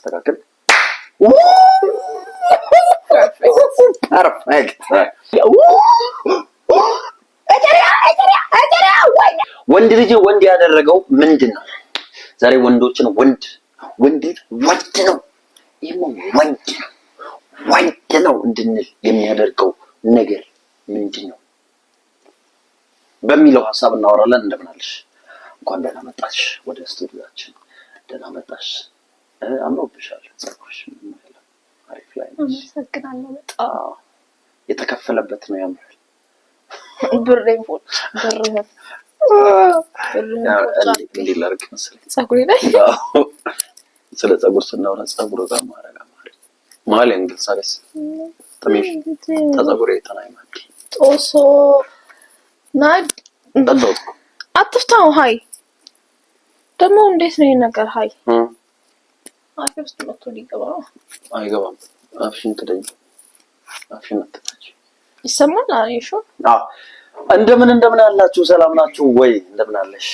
ተካከል ፐርፌክት ወንድ ልጅ ወንድ ያደረገው ምንድነው? ዛሬ ወንዶችን ወንድ ነው ወንድ ነው እንድንል የሚያደርገው ነገር ምንድነው በሚለው ሐሳብ እናወራለን። እንደምን አለሽ? እንኳን ደህና መጣሽ ወደ ስቱዲዮአችን። ደህና መጣሽ። አምሮብሻል። ጸጉርሽ አሪፍ ላይ ነው። አመሰግናለሁ በጣም የተከፈለበት ነው ያምራል። ብሬን እንዴት ላድርግ መሰለኝ ጸጉሬ ላይ ስለ ጸጉር ስናወራ ጸጉር ጋር ማለ እንግዲህ ሳይስ ተመሽ ተጸጉሬ ተናይ ማለት ጦሶ ናድ እንደው አትፍታው። ሃይ ደግሞ እንዴት ነው ነገር? ሃይ አፍ ውስጥ መጥቶ ሊገባ አይገባም። አፍሽን ትደኝ አፍሽን አትፈጭ ይሰማል። አይሾ እንደምን አላችሁ? ሰላም ናችሁ ወይ? እንደምን አለሽ?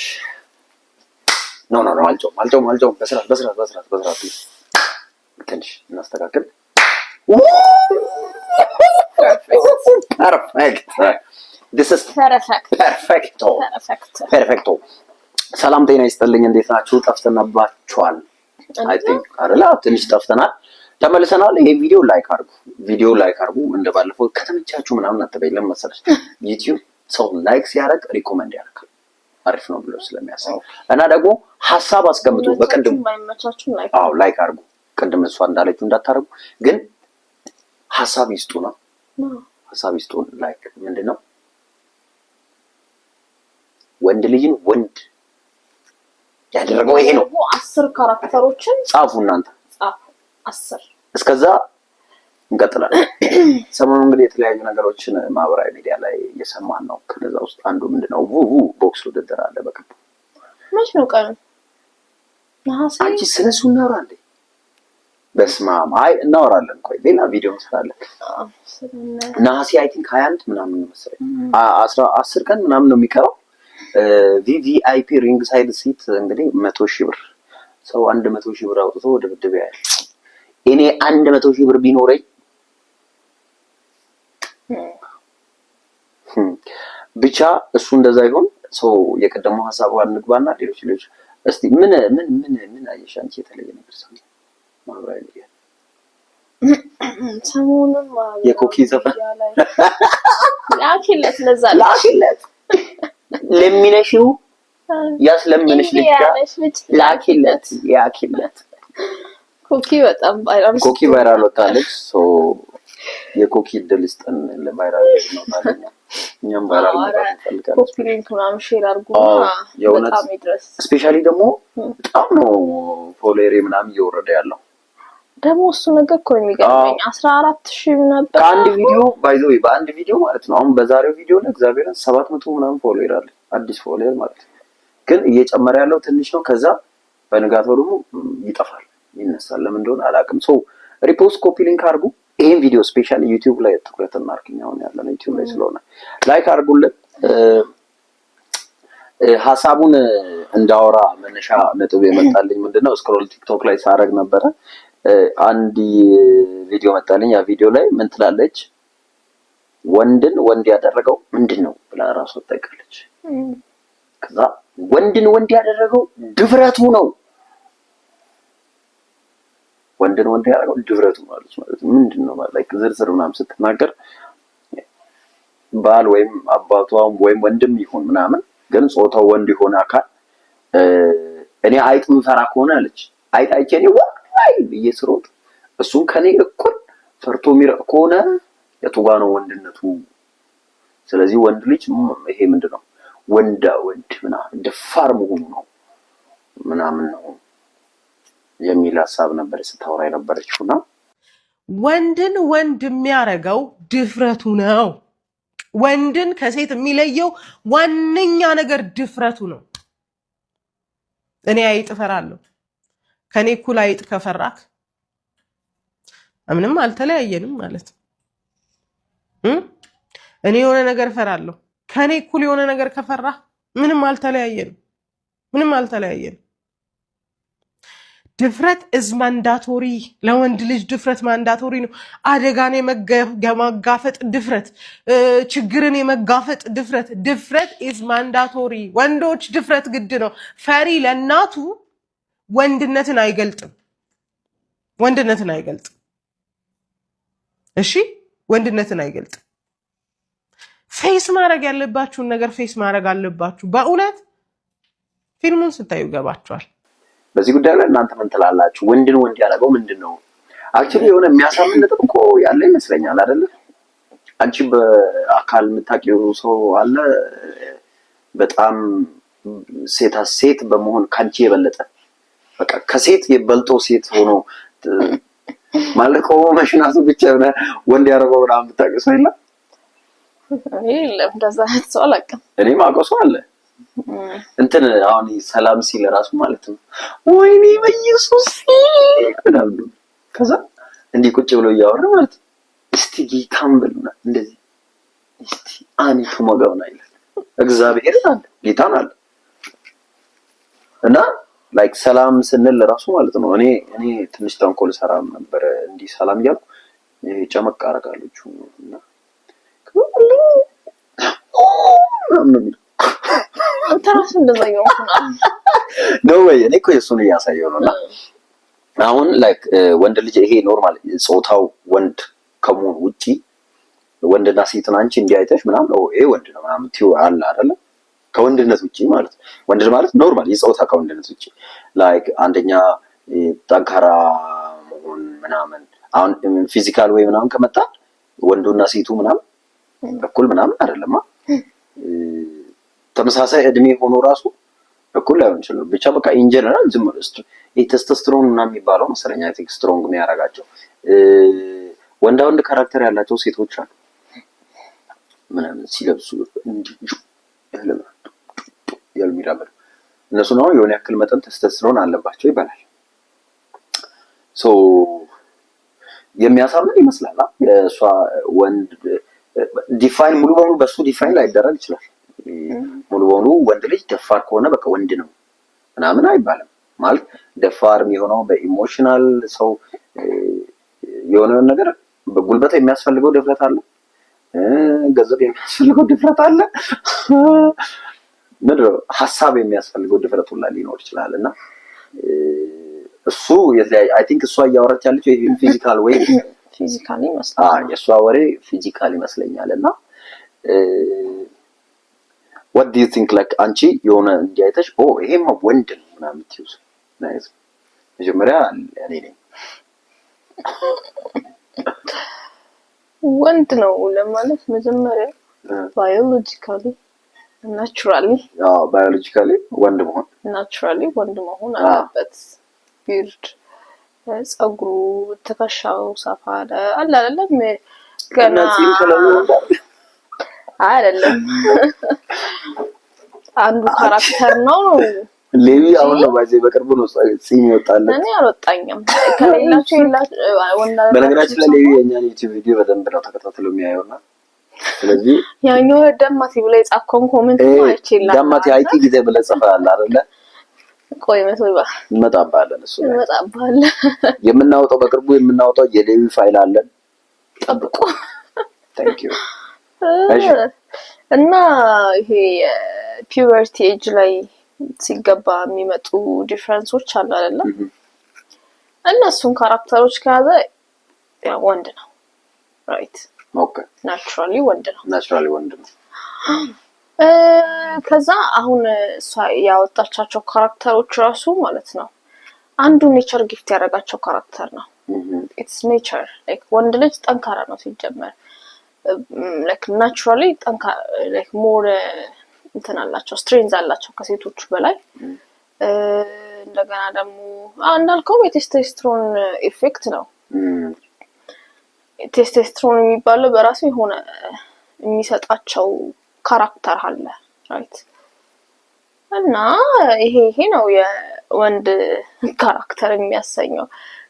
ኖ አልጨውም። በስራት ትንሽ እናስተካክል። ፐርፌክቶ ሰላም ጤና ይስጥልኝ። እንዴት ናችሁ? ጠፍተናባችኋል። አይ ቲንክ አይደል? ትንሽ ጠፍተናል። ተመልሰናል። ይሄ ቪዲዮ ላይክ አድርጉ። እንደባለፈው ከተመቻችሁ ምናምን አትበይለም መሰለሽ ዩቲዩብ ሰው ላይክ ሲያደርግ ሪኮመንድ ያደርጋል አሪፍ ነው ብሎ ስለሚያስብ እና ደግሞ ሐሳብ አስቀምጡ። በቀደም ማይመቻችሁ ላይክ አድርጉ። ቀደም እሷ እንዳለችው እንዳታረጉ ግን ሐሳብ ይስጡ ነው። ሐሳብ ይስጡ። ላይክ ምንድነው ወንድ ልጅን ወንድ ያደረገው ይሄ ነው። 10 ካራክተሮችን ጻፉ እናንተ 10 እስከዛ እንቀጥላለን። ሰሞኑን እንግዲህ የተለያዩ ነገሮችን ማህበራዊ ሚዲያ ላይ እየሰማን ነው። ከነዛ ውስጥ አንዱ ምንድነው ቦክስ ውድድር አለ በቅርቡ። መች ነው ቀኑ? ነሐሴ። አንቺ ስለሱ እናወራለን። በስማም አይ እናወራለን። ቆይ ሌላ ቪዲዮ እንሰራለን። ነሐሴ አይ ቲንክ 21 ምናምን ነው መሰለኝ 10 ቀን ምናምን ነው የሚቀረው። ቪቪአይፒ ሪንግ ሳይድ ሲት እንግዲህ 100,000 ብር ሰው 100,000 ብር አውጥቶ ወደ ምድብ ያያል። እኔ 100,000 ብር ቢኖረኝ ብቻ እሱ እንደዛ ይሆን ሰው የቀደመው ሐሳቧን ንግባና ሌሎች እስቲ ምን አየሽ አንቺ የተለየ ነገር ሰው ማብራሪያ ሚዲያ ሰሞኑን የኮኪ ዘፈን ላኪለት ለሚነሽው ያስለምንሽ ልጅ ላኪለት ያኪለት ኮኪ በጣም ቫይራል ወጣለች። ሶ የኮኪ ድልስጠን ለቫይራል ነው ታዲያ እኛም ቫይራል እንፈልጋለን። ኮፒ ሊንክ ምናምን ሼር አድርጉና በጣም ይድረስ። ስፔሻሊ ደግሞ በጣም ነው ፎሎዌር ምናምን እየወረደ ያለው ደግሞ እሱ ነገር እኮ የሚገርመኝ 14,000 ነበር በአንድ ቪዲዮ ማለት ነው። አሁን በዛሬው ቪዲዮ ላይ እግዚአብሔርን 700 ምናምን ፎሎዌር አለ አዲስ ፎሎዌር ማለት ነው። ግን እየጨመረ ያለው ትንሽ ነው። ከዛ በንጋታው ደግሞ ይጠፋል ይነሳል። ለምን እንደሆነ አላውቅም። ሶ ሪፖስት ኮፒ ሊንክ አድርጉ። ይሄን ቪዲዮ ስፔሻሊ ዩቲዩብ ላይ ትኩረት እናርግኛው ያለው ዩቲዩብ ላይ ስለሆነ ላይክ አድርጉልን። ሐሳቡን እንዳወራ መነሻ ነጥብ የመጣልኝ ምንድነው ስክሮል ቲክቶክ ላይ ሳረግ ነበረ። አንድ ቪዲዮ መጣልኝ። ያ ቪዲዮ ላይ ምን ትላለች? ወንድን ወንድ ያደረገው ምንድነው ብላ ራሷ ጠይቃለች። ከዛ ወንድን ወንድ ያደረገው ድፍረቱ ነው። ወንድን ወንድ ያደረገው ድፍረቱ ማለት ምንድነው ማለት ዝርዝር ምናምን ስትናገር ባል ወይም አባቷም ወይም ወንድም ይሁን ምናምን ግን ጾታው ወንድ ይሆን አካል እኔ አይጥ ምፈራ ከሆነ አለች አይጥ አይቼኔ ወይ በየስሮት እሱን ከኔ እኩል ፈርቶ የሚረቅ ከሆነ የቱጋ ነው ወንድነቱ? ስለዚህ ወንድ ልጅ ይሄ ምንድነው ወንድ ምናምን ደፋር መሆኑ ነው ምናምን ነው የሚል ሐሳብ ነበር ስታወራ የነበረችውና ወንድን ወንድ የሚያረገው ድፍረቱ ነው። ወንድን ከሴት የሚለየው ዋነኛ ነገር ድፍረቱ ነው። እኔ አይጥ እፈራለሁ። ከኔ እኩል አይጥ ከፈራክ ምንም አልተለያየንም ማለት እኔ የሆነ ነገር እፈራለሁ። ከኔ እኩል የሆነ ነገር ከፈራህ ምንም አልተለያየንም። ድፍረት is mandatory ለወንድ ልጅ ድፍረት ማንዳቶሪ ነው። አደጋን የመጋፈጥ ድፍረት፣ ችግርን የመጋፈጥ ድፍረት is mandatory። ወንዶች ድፍረት ግድ ነው። ፈሪ ለእናቱ ወንድነትን አይገልጥም። እሺ ወንድነትን አይገልጥም። ፌስ ማድረግ ያለባችሁን ነገር ፌስ ማድረግ አለባችሁ። በእውነት ፊልሙን ስታዩ ገባችኋል። በዚህ ጉዳይ ላይ እናንተ ምን ትላላችሁ? ወንድን ወንድ ያደረገው ምንድነው? አክቹሊ የሆነ የሚያሳምን ነጥብ እኮ ያለ ይመስለኛል አይደል? አንቺ በአካል የምታውቂው ሰው አለ በጣም ሴት በመሆን ካንቺ የበለጠ በቃ ከሴት የበልጦ ሴት ሆኖ ማለት ነው ማሽናቱ ብቻ የሆነ ወንድ ያደረገው ምናምን የምታውቂው ሰው የለም? የለም እንደዛ ሰው አላውቅም። እኔም አውቀው ሰው አለ እንትን አሁን ሰላም ሲል ራሱ ማለት ነው ወይኔ በኢየሱስ ምናምን ከዛ እንዲህ ቁጭ ብሎ እያወራ ማለት እስቲ ጌታን በሉና እንደዚህ እስቲ አኒቱ መጋውና ይላል። እግዚአብሔር አለ ጌታን አለ እና ላይክ ሰላም ስንል ራሱ ማለት ነው እኔ ትንሽ ተንኮል ሰራም ነበር እንዲህ ሰላም እያልኩ ጨመቅ አደርጋለሁ እና ተራስ እንደዛየው ነው ወይ እኔ እኮ እሱን እያሳየው ነውና አሁን ላይክ ወንድ ልጅ ይሄ ኖርማል ጾታው ወንድ ከመሆን ውጪ ወንድና ሴትን አንቺ እንዲያይተሽ ምናምን ነው ይሄ ወንድ ነው ምናምን ትዩ አለ አይደለ? ከወንድነት ውጪ ማለት ወንድ ማለት ኖርማል የጾታ ከወንድነት ውጪ ላይክ አንደኛ ጠንካራ መሆን ምናምን አሁን ፊዚካል ወይ ምናምን ከመጣ ወንዱና ሴቱ ምናምን እኩል ምናምን አይደለም። ተመሳሳይ እድሜ ሆኖ ራሱ እኩል ላይሆን ይችላል። ብቻ በቃ ኢን ጀነራል ዝም ብሎ ቴስቶስትሮን እና የሚባለው መሰለኛ ስትሮንግ የሚያደርጋቸው ወንድ ካራክተር ያላቸው ሴቶች አሉ ምናምን ሲለብሱ እንዲጁ ያልሚራበል እነሱ ነው የሆነ ያክል መጠን ቴስቶስትሮን አለባቸው ይባላል። ሶ የሚያሳምን ይመስላል የሷ ወንድ ዲፋይን ሙሉ በሙሉ በሱ ዲፋይን ላይደረግ ይችላል። ሙሉ በሙሉ ወንድ ልጅ ደፋር ከሆነ በቃ ወንድ ነው ምናምን አይባልም። ማለት ደፋር የሚሆነው በኢሞሽናል ሰው የሆነ ነገር በጉልበት የሚያስፈልገው ድፍረት አለ፣ ገንዘብ የሚያስፈልገው ድፍረት አለ፣ ምድር ሐሳብ የሚያስፈልገው ድፍረት ሁላ ሊኖር ይችላል። እና እሱ አይ ቲንክ እሷ እያወራች ያለችው ይሄ ፊዚካል ወይ ፊዚካሊ ይመስላል። የእሷ ወሬ ፊዚካል ይመስለኛል። እና what do you think like አንቺ የሆነ እንዲያይተሽ ይሄማ ወንድ ነው ምናምን ትይውስ ናይስ መጀመሪያ እኔ ነኝ ወንድ ነው ለማለት መጀመሪያ ባዮሎጂካሊ ናቹራሊ ባዮሎጂካሊ ወንድ መሆን ናቹራሊ ወንድ መሆን አለበት። ቢርድ ጸጉሩ ተከሻው ሰፋ አለ አይደለም ገና አይደለም አንዱ ካራክተር ነው። ሌዊ አሁን ነው ባይዘ በቅርቡ ነው ሲን ይወጣል። እኔ አልወጣኝም ከሌላችሁ ወንዳ በነገራችን ላይ ሌዊ የኛን ዩቲዩብ ቪዲዮ በደንብ ነው ተከታትሎ የሚያየውና ስለዚህ ያኛው ደማቲ ብለ የጻፈውን ኮሜንት ነው አይችላል ደማቲ አይቲ ጊዜ ብለ ጽፈሃል አይደለ? ቆይ መቶይባ እንመጣባለን እሱ እንመጣባለን። የምናወጣው በቅርቡ የምናወጣው የሌዊ ፋይል አለን ጠብቁ። ታንክ ዩ እና ይሄ ፒዩበርቲ ኤጅ ላይ ሲገባ የሚመጡ ዲፈረንሶች አሉ አይደለ? እነሱን ካራክተሮች ከያዘ ወንድ ነው ራይት። ኦኬ ናቹራሊ ወንድ ነው። ከዛ አሁን እሷ ያወጣቻቸው ካራክተሮች ራሱ ማለት ነው አንዱ ኔቸር ጊፍት ያደረጋቸው ካራክተር ነው። ኢትስ ኔቸር ላይክ ወንድ ልጅ ጠንካራ ነው ሲጀመር ላይክ ናቹራሊ ጠንካራ ላይክ ሞር እንትን አላቸው ስትሬንዝ አላቸው ከሴቶቹ በላይ። እንደገና ደግሞ እንዳልከው የቴስቶስትሮን ኢፌክት ነው። ቴስቶስትሮን የሚባለው በራሱ የሆነ የሚሰጣቸው ካራክተር አለ ራይት። እና ይሄ ነው የወንድ ካራክተር የሚያሰኘው።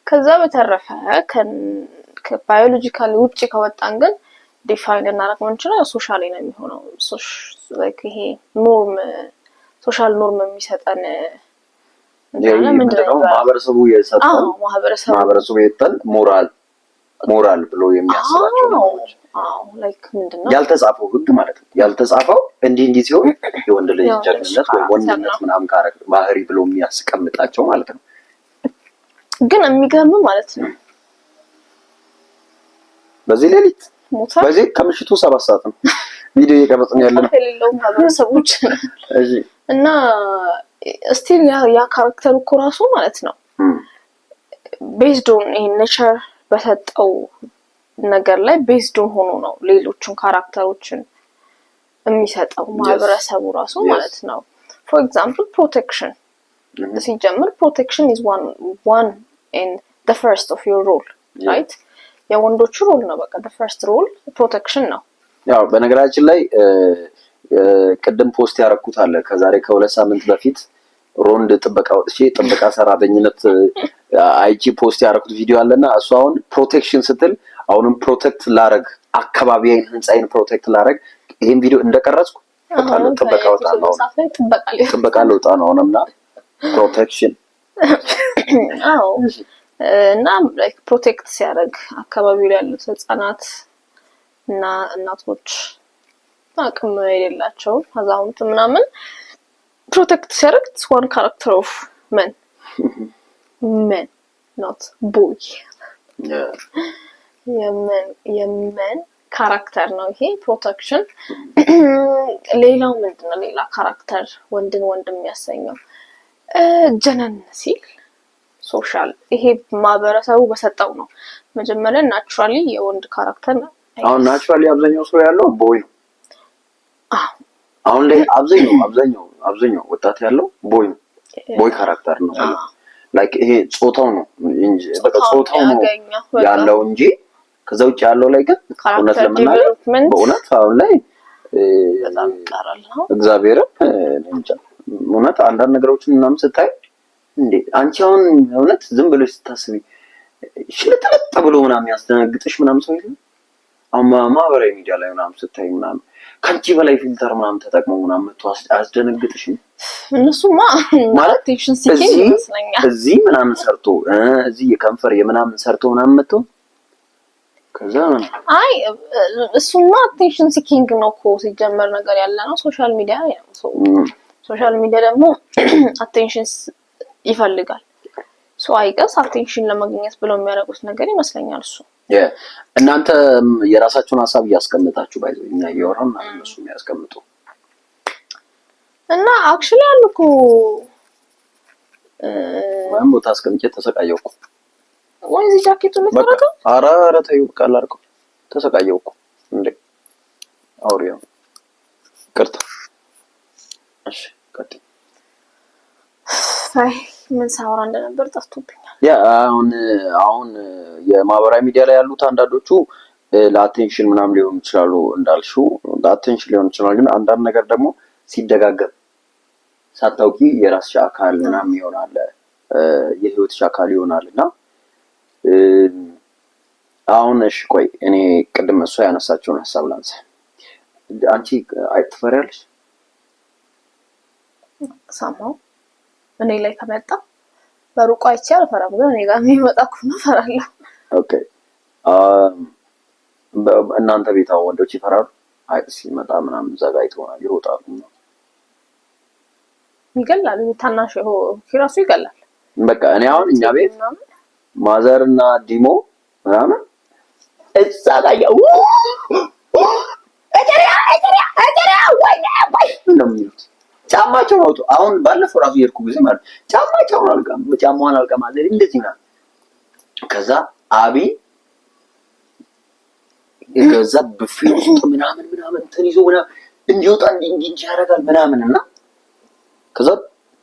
ከዛ በተረፈ ከባዮሎጂካሊ ውጪ ከወጣን ግን ዲፋይን እናደርግ ምንችለው ሶሻሊ ነው የሚሆነው። ላይክ ይሄ ኖርም ሶሻል ኖርም የሚሰጠን ምንድነው ማህበረሰቡ የሰጠን ማህበረሰቡ የሰጠን ሞራል ብሎ የሚያስባቸው ነገሮች ላይክ ምንድነው ያልተጻፈው ህግ ማለት ነው። ያልተጻፈው እንዲህ ሲሆን የወንድ ልጅ ጀግንነት ወይ ወንድነት ምናምን ካረክ ባህሪ ብሎ የሚያስቀምጣቸው ማለት ነው። ግን የሚገርም ማለት ነው በዚህ ሌሊት በዚህ ከምሽቱ 7 ሰዓት ነው ቪዲዮ እየቀረጽን ያለነው የሌለው ማህበረሰቦች እና ስቲል ያ ካራክተር እኮ ራሱ ማለት ነው ቤዝድ ኦን ኔቸር በሰጠው ነገር ላይ ቤዝድ ኦን ሆኖ ነው ሌሎቹን ካራክተሮችን የሚሰጠው ማህበረሰቡ ራሱ ማለት ነው። ፎር ኤግዛምፕል ፕሮቴክሽን ሲጀምር ፕሮቴክሽን is one in the first of your role right የወንዶቹ ሮል ነው በቃ the first role ፕሮቴክሽን ነው። ያው በነገራችን ላይ ቅድም ፖስት ያረኩት አለ ከዛሬ ከ2 ሳምንት በፊት ሮንድ ጥበቃ ሰራተኝነት አይጂ ፖስት ያረኩት ቪዲዮ አለና እሱ አሁን ፕሮቴክሽን ስትል አሁንም ፕሮቴክት ላረግ አካባቢዬን ህንጻዬን ፕሮቴክት ላረግ ይሄን ቪዲዮ እንደቀረጽኩ ወጣለ ጥበቃ ለውጣ ነው አሁንና ፕሮቴክሽን እና ላይክ ፕሮቴክት ሲያደርግ አካባቢው ላይ ያሉት ህፃናት እና እናቶች አቅም የሌላቸው አዛውንት ምናምን protect ሲያደርግ one character of men not boy የmen ካራክተር ነው ይሄ ፕሮቴክሽን። ሌላው ምንድነው ሌላ ካራክተር ወንድን ወንድም የሚያሰኘው ጀነን ሲል ሶሻል ይሄ ማህበረሰቡ በሰጠው ነው። መጀመሪያ ናቹራሊ የወንድ ካራክተር ነው። አሁን ናቹራሊ አብዛኛው ሰው ያለው ቦይ ነው። አሁን ላይ አብዛኛው ወጣት ያለው ቦይ ካራክተር ነው። ላይክ ይሄ ጾታው ነው እንጂ በቃ ጾታው ነው ያለው እንጂ ከዛ ውጭ ያለው ላይ ግን እውነት ለምናገር በእውነት አሁን ላይ በጣም ቀራል ነው እግዚአብሔር እንጃ እውነት አንዳንድ ነገሮችን ምናምን ስታይ እንዴ አንቺ አሁን እውነት ዝም ብለሽ ስታስቢ ሽልጥልጥ ብሎ ምናምን ያስደነግጥሽ ምናምን ሰው ይሄ ማህበራዊ ሚዲያ ላይ ምናምን ስታይ ምናምን ከአንቺ በላይ ፊልተር ምናምን ተጠቅመው ምናምን መጥቶ አስደነግጥሽ እነሱማ ማለት ቴንሽን ሲኪንግ ይመስለኛል እዚህ ምናምን ሰርቶ እዚህ የከንፈር የምናምን ሰርቶ ምናምን መጥቶ ከዛ አይ እሱማ ቴንሽን ሲኪንግ ነው እኮ ሲጀመር ነገር ያለ ነው ሶሻል ሚዲያ ነው። ሶሻል ሚዲያ ደግሞ አቴንሽን ይፈልጋል። ሶ አይ ገስ አቴንሽን ለማግኘት ብለው የሚያደርጉት ነገር ይመስለኛል እሱ እናንተ የራሳችሁን ሐሳብ ያስቀምጣችሁ ባይዘኛ ይወራም እነሱ የሚያስቀምጡ እና አክቹሊ አልኩ ማን ቦታ አስቀምጬ ተሰቃየው እኮ ወይ እዚህ ጃኬቱ ላይ ተረከው አራ ተይው ቃል አርኩ ተሰቃየው እኮ እንዴ አውሪያው ቅርታ እሺ ቀጥ አይ ምን ሳወራ እንደነበር ጠፍቶብኛል። ያ አሁን የማህበራዊ ሚዲያ ላይ ያሉት አንዳንዶቹ ለአቴንሽን ምናምን ሊሆን ይችላሉ እንዳልሽው ለአቴንሽን ሊሆን ይችላል። ግን አንዳንድ ነገር ደግሞ ሲደጋገም ሳታውቂ የራስሽ አካል ምናምን ይሆናል የህይወትሽ አካል ይሆናልና አሁን እሺ ቆይ እኔ ቅድም እሷ ያነሳችውን ሐሳብ ላንሳ። አንቺ አይተፈሪያለሽ ሳማው እኔ ላይ ከመጣ በሩቁ አይቼ አልፈራም ግን እኔ ጋር የሚመጣ ከሆነ እፈራለሁ። ኦኬ እናንተ ቤት ወንዶች ይፈራሉ? አይ ሲመጣ ምናምን ዘጋይቶ ይሮጣሉ ነው ይገላል ታናሽ ራሱ ይገላል። በቃ እኔ አሁን እኛ ቤት ማዘርና ዲሞ ምናምን እዛ ጋር እንደሚሉት ጫማቸው ነው አሁን ባለፈው ራሱ የርኩ ጊዜ ማለት ጫማውን አልቀማ ማለት እንደዚህ ነው። ከዛ አቢ የገዛ በፊት ውስጥ ምናምን ተይዞ ምናምን እንዲወጣ እንዲንጂ ያደርጋል ምናምንና ከዛ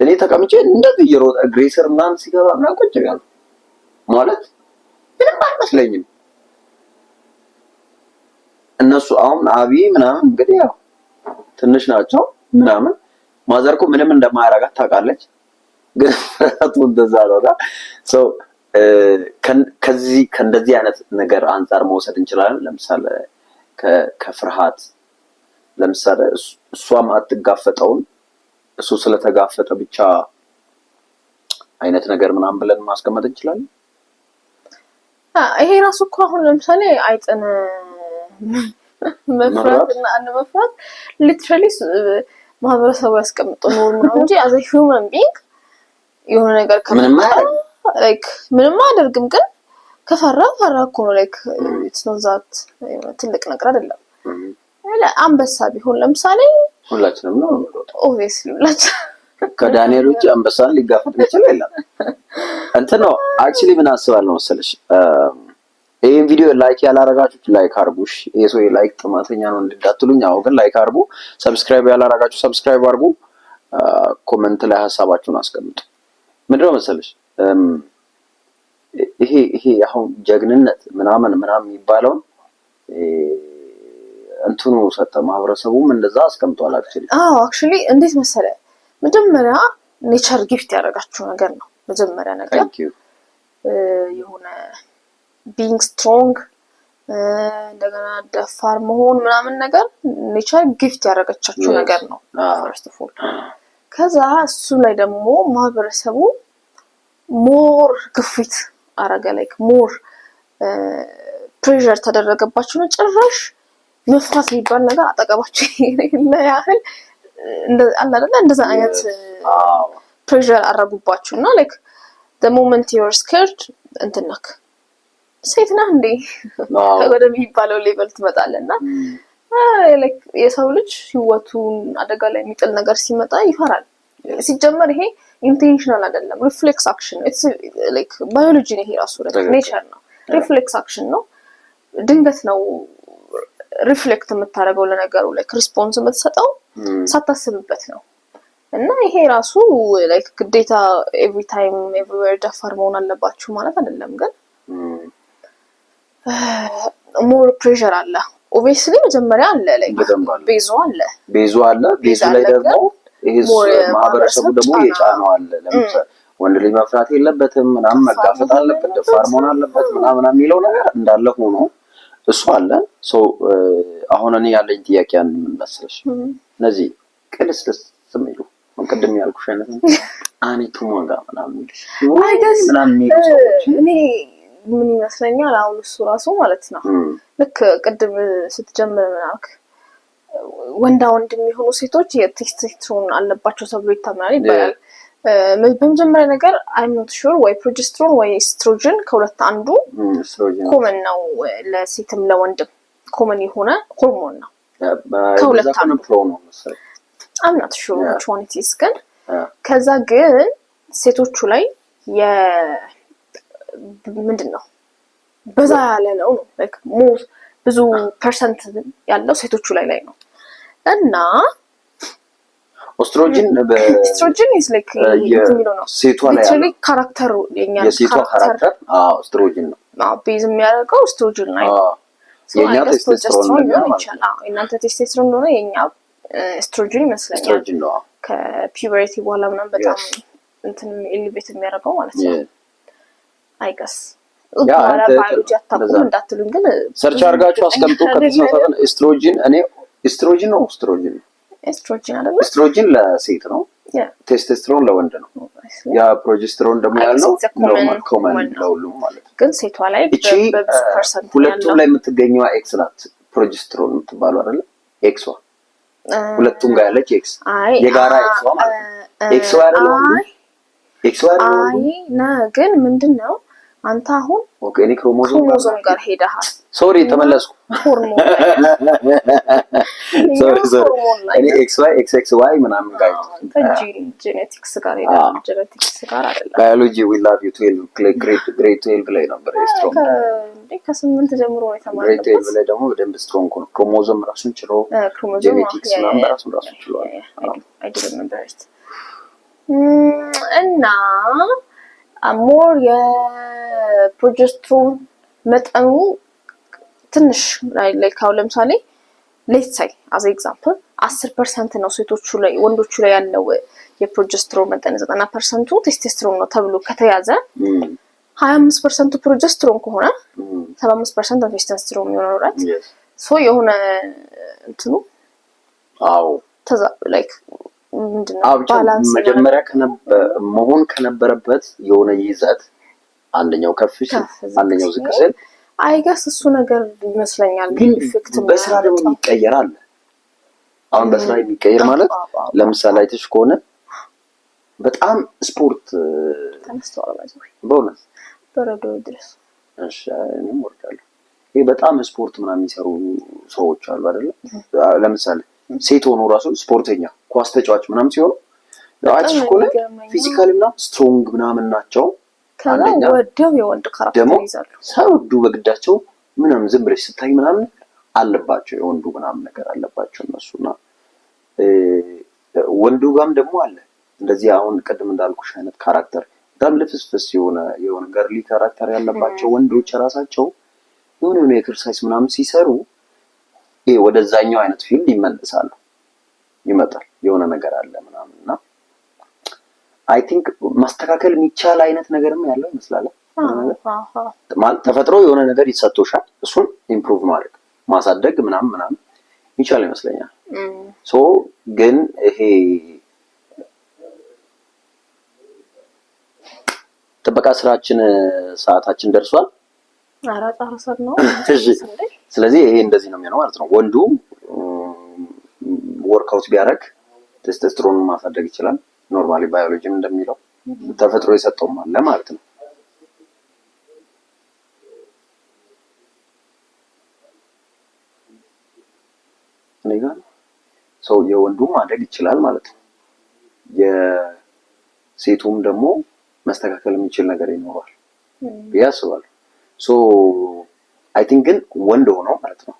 እኔ ተቀምጬ እንደዚህ እየሮጠ ግሬሰር ምናምን ሲገባ ምናምን ቁጭ ያለ ማለት ምንም አይመስለኝም። እነሱ አሁን አቢ ምናምን እንግዲህ ያው ትንሽ ናቸው ምናምን ማዘርኩ ምንም እንደማያረጋት ታውቃለች። ግን ፍራቱ እንደዛ ነው። ሶ ከእንደዚህ አይነት ነገር አንፃር መውሰድ እንችላለን። ለምሳሌ ከፍርሃት ለምሳሌ እሷም አትጋፈጠውን እሱ ስለተጋፈጠ ብቻ አይነት ነገር ምናምን ብለን ማስቀመጥ እንችላለን። ይሄ ራሱ እኮ አሁን ለምሳሌ አይጥን መፍራት እና አለመፍራት ሊትራሊ ማህበረሰቡ ያስቀምጠው ኖርም ነው እንጂ as a human being የሆነ ነገር ከመጣ ላይክ ምንም አያደርግም። ግን ከፈራ እኮ ነው ላይክ it's not that ትልቅ ነገር አይደለም። አንበሳ ቢሆን ለምሳሌ ሁላችንም ነው obviously ሁላችን ከዳንኤል ውጭ አንበሳን ሊጋፈጥ ይችላል የለም እንት ነው አክቹሊ ምን አስባለሁ መሰለሽ ይሄን ቪዲዮ ላይክ ያላረጋችሁት ላይክ አርጉሽ የሶ ላይክ ጥማተኛ ነው እንዳትሉኝ አው ግን ላይክ አርጉ ሰብስክራይብ ያላረጋችሁ ሰብስክራይብ አርጉ ኮሜንት ላይ ሐሳባችሁን አስቀምጡ ምንድነው መሰለሽ ይሄ አሁን ጀግንነት ምናምን የሚባለው እንትኑ ሰጠ ማህበረሰቡም እንደዛ አስቀምጧል አክቹሊ እንዴት መሰለ መጀመሪያ ኔቸር ጊፍት ያደረጋችሁ ነገር ነው መጀመሪያ ነገር የሆነ being strong እንደገና ደፋር መሆን ምናምን ነገር ኔቸር ጊፍት ያደረጋችሁ ነገር ነው first of all ከዛ እሱ ላይ ደግሞ ማህበረሰቡ ሞር ግፊት አረገ like more pressure ተደረገባችሁ ነው ጭራሽ መፍራት የሚባል ነገር አጠገባችሁ ያህል አለ አይደል እንደዛ አይነት pressure አረጉባችሁና like the moment you're scared እንትናክ ሴት ነህ እንዴ ወደ የሚባለው ሌቭል ትመጣለና like የሰው ልጅ ህይወቱን አደጋ ላይ የሚጥል ነገር ሲመጣ ይፈራል ሲጀመር ይሄ ኢንቴንሽናል አይደለም ሪፍሌክስ አክሽን ነው it's like biology ነው ይሄ ራሱ ኔቸር ነው ሪፍሌክስ አክሽን ነው ድንገት ነው ሪፍሌክት የምታደርገው ለነገሩ like ሪስፖንስ የምትሰጠው ሳታስብበት ነው እና ይሄ ራሱ like ግዴታ every time everywhere ደፋር መሆን አለባችሁ ማለት አይደለም ግን more pressure አለ obviously መጀመሪያ አለ like ቤዙ አለ ላይ ደግሞ ይሄ ማህበረሰቡ ደግሞ የጫነው አለ ለምሳሌ ወንድ ልጅ መፍራት የለበትም ምናምን መጋፈጥ አለበት ደፋር መሆን አለበት ምናምን የሚለው ነገር እንዳለ ሆኖ እሱ አለ አሁን እኔ ያለኝ ጥያቄ አንድ ምን መሰለሽ እነዚህ ቅልስልስ ስሜቱ ቅድም ያልኩሽ አይነት አኒቱ ሞጋ ምናምን እኔ ምን ይመስለኛል አሁን እሱ ራሱ ማለት ነው ልክ ቅድም ስትጀምር ምናልክ ወንዳ ወንድ የሚሆኑ ሴቶች የቴስቶስትሮን አለባቸው ተብሎ ይታመናል ይባላል በመጀመሪያ ነገር I'm not sure ወይ ፕሮጀስትሮን ወይ ኤስትሮጅን ከሁለት አንዱ ኮመን ነው ለሴትም ለወንድም ኮመን የሆነ ሆርሞን ነው ከሁለት አንዱ ነው መሰለኝ I'm not sure which one it is ግን ከዛ ግን ሴቶቹ ላይ ምንድነው በዛ ያለ ነው like more ብዙ ፐርሰንት ያለው ሴቶቹ ላይ ነው እና ኦስትሮጅን is like የሚለው ነው ሴቷ ላይ actually ካራክተሩ የሴቷ ካራክተር ኦስትሮጅን ነው ቤዝ የሚያደርገው ኦስትሮጅን ላይ የኛ ቴስቶስትሮን ነው ይችላል እናንተ ቴስቶስትሮን ነው የኛ ኤስትሮጅን ይመስለኛል ከፒዩበርቲ በኋላ ምናምን በጣም እንትን ኤሊቬት የሚያደርገው ማለት ነው I guess ባዮሎጂ አታውቁም እንዳትሉኝ ግን ሰርች አድርጋችሁ አስቀምጡ ከተሳሳተን ኤስትሮጅን እኔ ኤስትሮጅን ነው ኤስትሮጅን አይደል ኤስትሮጅን ለሴት ነው ቴስቶስትሮን ለወንድ ነው ያ ፕሮጀስትሮን ደግሞ ያለው ኖርማል ኮመን ለሁሉም ማለት ነው ግን ሴቷ ላይ በብዙ ፐርሰንት ሁለቱም ላይ የምትገኘው ኤክስ ናት ፕሮጀስትሮን የምትባለው አይደል ኤክሷ ሁለቱም ጋር ያለች ኤክስ የጋራ ኤክሷ ማለት ነው ኤክሷ አይደል ግን ምንድነው አንተ አሁን ኦኬ እኔ ክሮሞዞም ጋር ሄደሃል ሶሪ ተመለስኩ ሶሪ እኔ XY ምናምን ጋር ጄኔቲክስ ጋር ሄደሃል ጄኔቲክስ ጋር አይደለም ባዮሎጂ we love you 12 ግሬድ 12 ላይ ነበር ስትሮንግ ከ8 ጀምሮ ነው የተማረው ግሬድ 12 ላይ ደግሞ በደንብ ስትሮንግ ነው ክሮሞዞም ራሱን ችሎ ጄኔቲክስ ምናምን ራሱን ችሎ I didn't remember it እና አሞር የፕሮጀስትሮን መጠኑ ትንሽ like አሁን ለምሳሌ let's say as example 10% ነው ሴቶቹ ላይ ወንዶቹ ላይ ያለው የፕሮጀስትሮን መጠን 90% ቴስቶስትሮን ነው ተብሎ ከተያዘ 25% ፕሮጀስትሮን ከሆነ 75% ቴስቶስትሮን የሚሆነው right የሆነ እንትኑ አዎ ተዛ like ምንድነው ባላንስ መጀመሪያ መሆን ከነበረበት የሆነ ይዘት አንደኛው ከፍ ሲል አንደኛው ዝቅ ሲል አይገስ እሱ ነገር ይመስለኛል። ግን በስራ ደግሞ ይቀየራል። አሁን በስራ የሚቀየር ማለት ለምሳሌ አይተሽ ከሆነ በጣም ስፖርት ተነስተዋል ማለት ነው። በእውነት በረዶ ድረስ እሺ እኔም ወርዳለሁ። ይሄ በጣም ስፖርት ምናምን የሚሰሩ ሰዎች አሉ አይደል? ለምሳሌ ሴት ሆኖ ራሱ ስፖርተኛ ኳስ ተጫዋች ምናምን ሲሆኑ አይተሽ ከሆነ ፊዚካሊ ምናምን ስትሮንግ ምናምን ናቸው። ከዛ ወደው የወንድ ካራክተር ይዛሉ። ሳይወዱ በግዳቸው ምንም ዝም ብለሽ ስታይ ምናምን አለባቸው የወንዱ ምናምን ነገር አለባቸው እነሱና ወንዱ ጋርም ደግሞ አለ እንደዚህ አሁን ቅድም እንዳልኩሽ አይነት ካራክተር በጣም ልፍስፍስ የሆነ ገርሊ ካራክተር ያለባቸው ወንዶች ራሳቸው የሆነ ኤክሰርሳይዝ ምናምን ሲሰሩ ይሄ ወደዛኛው አይነት ፊልድ ይመጣል የሆነ ነገር አለ ምናምንና አይ ቲንክ ማስተካከል የሚቻል አይነት ነገርም ያለው ይመስላል። ተፈጥሮ የሆነ ነገር ይሰጥቶሻል እሱን ኢምፕሩቭ ማድረግ ማሳደግ ምናምን ይቻላል ይመስለኛል። ሶ ግን ይሄ ጥበቃ ስራችን ሰዓታችን ደርሷል። አራጣራሰብ ነው። ስለዚህ ይሄ እንደዚህ ነው የሚሆነው ማለት ነው። ወንዱ ወርክአውት ቢያደርግ ቴስቶስትሮን ማሳደግ ይችላል። ኖርማሊ ባዮሎጂም እንደሚለው ተፈጥሮ የሰጠውም አለ ማለት ነው። ነገር ሰው የወንዱም ማደግ ይችላል ማለት ነው። የሴቱም ደግሞ መስተካከል የሚችል ነገር ይኖራል ያስባል። ሶ አይ ቲንክ ግን ወንድ ሆኖ ማለት ነው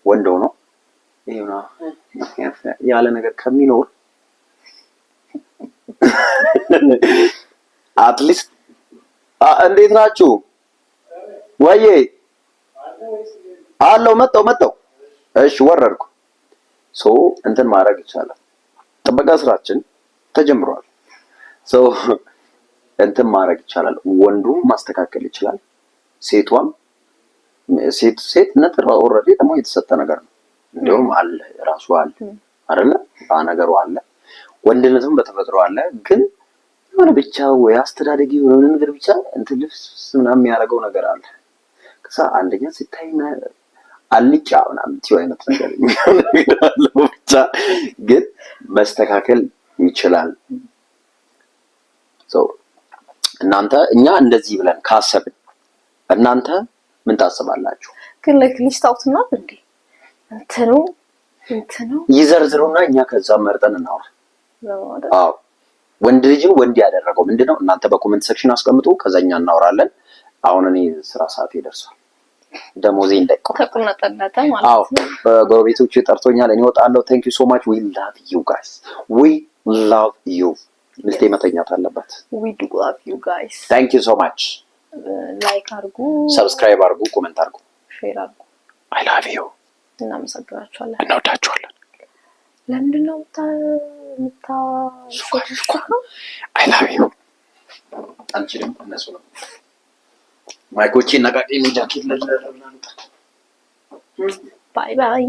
ወንድ ሆኖ ይሄና ያለ ነገር ከሚኖር አትሊስት እንዴት ናችሁ ወዬ አለው መጣው እሺ ወረድኩ። ሶ እንትን ማድረግ ይቻላል። ጥበቃ ስራችን ተጀምሯል። ሶ እንትን ማድረግ ይቻላል። ወንዱም ማስተካከል ይችላል። ሴቷም ሴትነት ኦልሬዲ ደግሞ የተሰጠ ነገር ነው። እንደውም አለ ራሱ አለ አይደለ? ነገሩ አለ። ወንድነትም በተፈጥሮ አለ። ግን የሆነ ብቻ ወይ አስተዳደጊ የሆነ ነገር ብቻ እንትን ልብስ ምናምን የሚያደርገው ነገር አለ። ከዛ አንደኛ ሲታይ አልጫ ምናምን አይነት ነገር አለ። ብቻ ግን መስተካከል ይችላል። እናንተ እኛ እንደዚህ ብለን ካሰብን እናንተ ምን ታስባላችሁ? ግን ሊስት አውት ነው እንዴ? እንትኑ ይዘርዝሩና እኛ ከዛ መርጠን እናወራ። አዎ ወንድ ልጅን ወንድ ያደረገው ምንድነው? እናንተ በኮሜንት ሴክሽን አስቀምጡ። ከዛኛ እናወራለን። አሁን እኔ ስራ ሰዓት ይደርሳል። ደሞዜ እንዳይቆርጥ ተቆነጠለተ ማለት ነው። ጎረቤቶቼ ጠርቶኛል። እኔ ወጣለሁ። Thank you so much. We love you guys. We love you. ምስቴ መተኛት አለባት። We do love you guys. Thank you so much. ላይክ አድርጉ፣ ሰብስክራይብ አድርጉ፣ ኮሜንት አድርጉ፣ ሼር አድርጉ። I love you. እናመሰግናችኋለን። እንወዳችኋለን። ለምንድን ነው I love you. አንቺንም እነሱ ነው ማይኮቼ ነቃቂ ነው ጃኬት ለለ ባይ ባይ